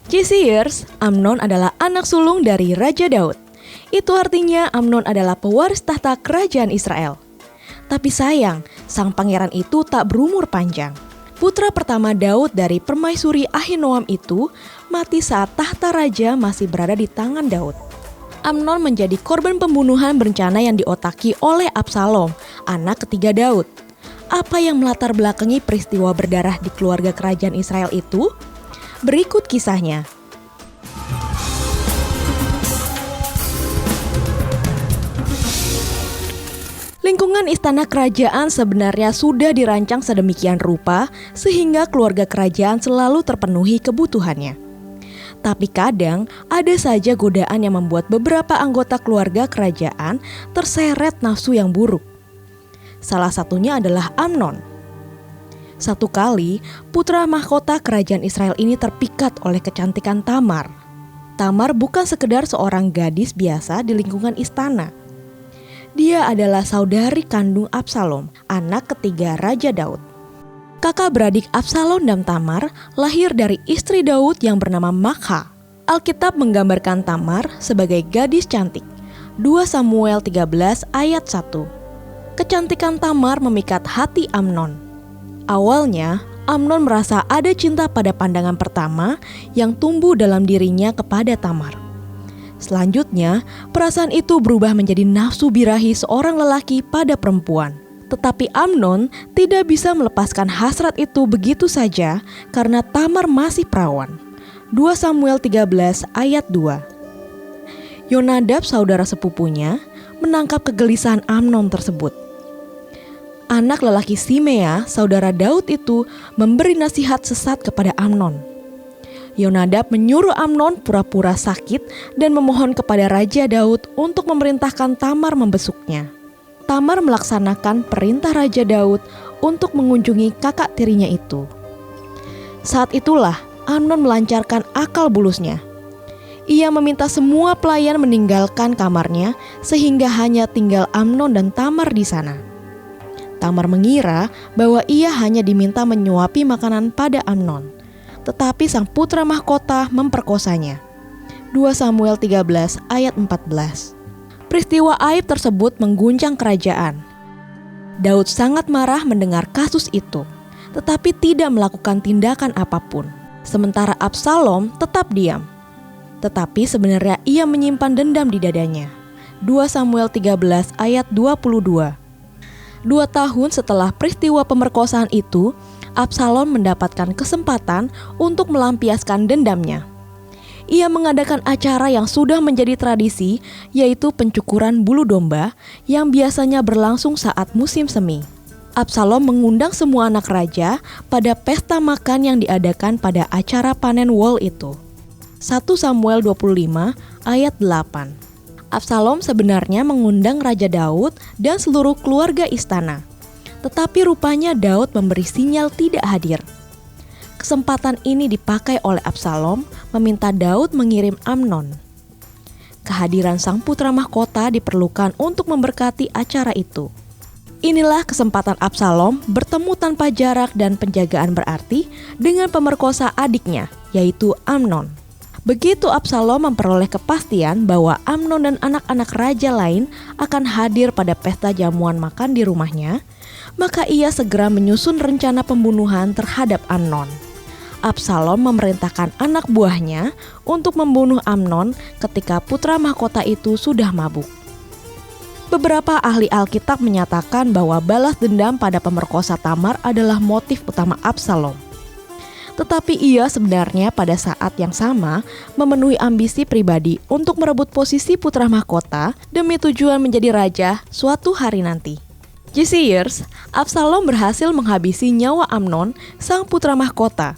Cheers, Amnon adalah anak sulung dari Raja Daud. Itu artinya Amnon adalah pewaris tahta kerajaan Israel. Tapi sayang, sang pangeran itu tak berumur panjang. Putra pertama Daud dari permaisuri Ahinoam itu mati saat tahta raja masih berada di tangan Daud. Amnon menjadi korban pembunuhan berencana yang diotaki oleh Absalom, anak ketiga Daud. Apa yang melatar belakangi peristiwa berdarah di keluarga kerajaan Israel itu? Berikut kisahnya. Lingkungan istana kerajaan sebenarnya sudah dirancang sedemikian rupa sehingga keluarga kerajaan selalu terpenuhi kebutuhannya. Tapi kadang ada saja godaan yang membuat beberapa anggota keluarga kerajaan terseret nafsu yang buruk. Salah satunya adalah Amnon. Satu kali, putra mahkota kerajaan Israel ini terpikat oleh kecantikan Tamar. Tamar bukan sekedar seorang gadis biasa di lingkungan istana. Dia adalah saudari kandung Absalom, anak ketiga Raja Daud. Kakak beradik Absalom dan Tamar lahir dari istri Daud yang bernama Maakha. Alkitab menggambarkan Tamar sebagai gadis cantik. 2 Samuel 13 ayat 1. Kecantikan Tamar memikat hati Amnon. Awalnya, Amnon merasa ada cinta pada pandangan pertama yang tumbuh dalam dirinya kepada Tamar. Selanjutnya, perasaan itu berubah menjadi nafsu birahi seorang lelaki pada perempuan. Tetapi Amnon tidak bisa melepaskan hasrat itu begitu saja karena Tamar masih perawan. 2 Samuel 13 ayat 2. Yonadab, saudara sepupunya, menangkap kegelisahan Amnon tersebut. Anak lelaki Simea, saudara Daud itu, memberi nasihat sesat kepada Amnon. Yonadab menyuruh Amnon pura-pura sakit dan memohon kepada Raja Daud untuk memerintahkan Tamar membesuknya. Tamar melaksanakan perintah Raja Daud untuk mengunjungi kakak tirinya itu. Saat itulah Amnon melancarkan akal bulusnya. Ia meminta semua pelayan meninggalkan kamarnya sehingga hanya tinggal Amnon dan Tamar di sana. Tamar mengira bahwa ia hanya diminta menyuapi makanan pada Amnon. Tetapi sang putra mahkota memperkosanya. 2 Samuel 13 ayat 14. Peristiwa aib tersebut mengguncang kerajaan. Daud sangat marah mendengar kasus itu, tetapi tidak melakukan tindakan apapun. Sementara Absalom tetap diam. Tetapi sebenarnya ia menyimpan dendam di dadanya. 2 Samuel 13 ayat 22. 2 tahun setelah peristiwa pemerkosaan itu, Absalom mendapatkan kesempatan untuk melampiaskan dendamnya. Ia mengadakan acara yang sudah menjadi tradisi, yaitu pencukuran bulu domba yang biasanya berlangsung saat musim semi. Absalom mengundang semua anak raja pada pesta makan yang diadakan pada acara panen wol itu. 1 Samuel 25 ayat 8. Absalom sebenarnya mengundang Raja Daud dan seluruh keluarga istana. Tetapi rupanya Daud memberi sinyal tidak hadir. Kesempatan ini dipakai oleh Absalom meminta Daud mengirim Amnon. Kehadiran sang putra mahkota diperlukan untuk memberkati acara itu. Inilah kesempatan Absalom bertemu tanpa jarak dan penjagaan berarti dengan pemerkosa adiknya, yaitu Amnon. Begitu Absalom memperoleh kepastian bahwa Amnon dan anak-anak raja lain akan hadir pada pesta jamuan makan di rumahnya, maka ia segera menyusun rencana pembunuhan terhadap Amnon. Absalom memerintahkan anak buahnya untuk membunuh Amnon ketika putra mahkota itu sudah mabuk. Beberapa ahli Alkitab menyatakan bahwa balas dendam pada pemerkosa Tamar adalah motif utama Absalom. Tetapi ia sebenarnya pada saat yang sama memenuhi ambisi pribadi untuk merebut posisi putra mahkota demi tujuan menjadi raja suatu hari nanti. Cheers, Absalom berhasil menghabisi nyawa Amnon, sang putra mahkota.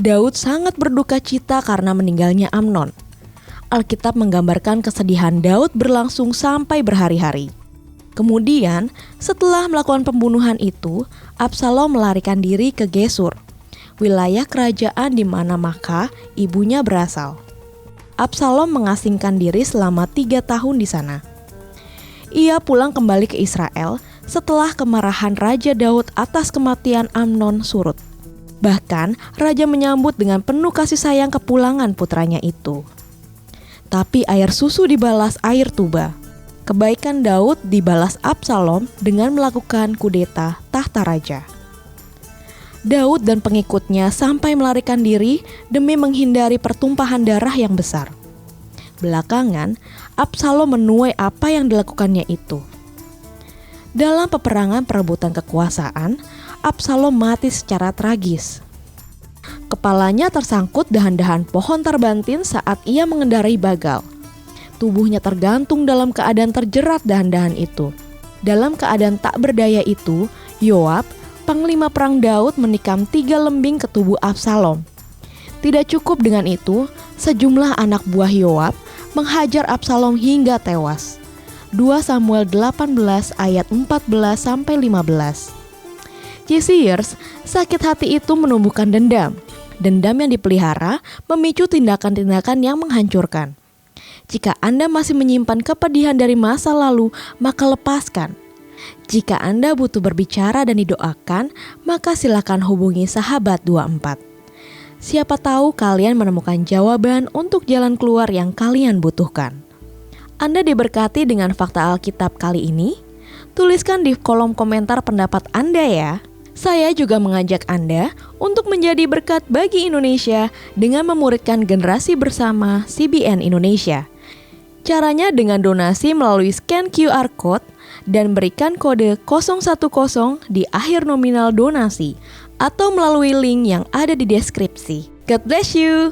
Daud sangat berduka cita karena meninggalnya Amnon. Alkitab menggambarkan kesedihan Daud berlangsung sampai berhari-hari. Kemudian, setelah melakukan pembunuhan itu, Absalom melarikan diri ke Gesur, wilayah kerajaan di mana Maakha, ibunya, berasal. Absalom mengasingkan diri selama 3 tahun di sana. Ia pulang kembali ke Israel setelah kemarahan Raja Daud atas kematian Amnon surut. Bahkan raja menyambut dengan penuh kasih sayang kepulangan putranya itu. Tapi air susu dibalas air tuba. Kebaikan Daud dibalas Absalom dengan melakukan kudeta tahta raja. Daud dan pengikutnya sampai melarikan diri demi menghindari pertumpahan darah yang besar. Belakangan, Absalom menuai apa yang dilakukannya itu. Dalam peperangan perebutan kekuasaan, Absalom mati secara tragis. Kepalanya tersangkut dahan-dahan pohon terbantin saat ia mengendarai bagal. Tubuhnya tergantung dalam keadaan terjerat dahan-dahan itu. Dalam keadaan tak berdaya itu, Yoab, panglima perang Daud, menikam 3 lembing ke tubuh Absalom. Tidak cukup dengan itu, sejumlah anak buah Yoab menghajar Absalom hingga tewas. 2 Samuel 18 ayat 14-15. Yesiers, sakit hati itu menumbuhkan dendam. Dendam yang dipelihara memicu tindakan-tindakan yang menghancurkan. Jika Anda masih menyimpan kepedihan dari masa lalu, maka lepaskan. Jika Anda butuh berbicara dan didoakan, maka silakan hubungi Sahabat 24. Siapa tahu kalian menemukan jawaban untuk jalan keluar yang kalian butuhkan. Anda diberkati dengan fakta Alkitab kali ini? Tuliskan di kolom komentar pendapat Anda ya. Saya juga mengajak Anda untuk menjadi berkat bagi Indonesia dengan memuridkan generasi bersama CBN Indonesia. Caranya dengan donasi melalui scan QR Code dan berikan kode 010 di akhir nominal donasi atau melalui link yang ada di deskripsi. God bless you!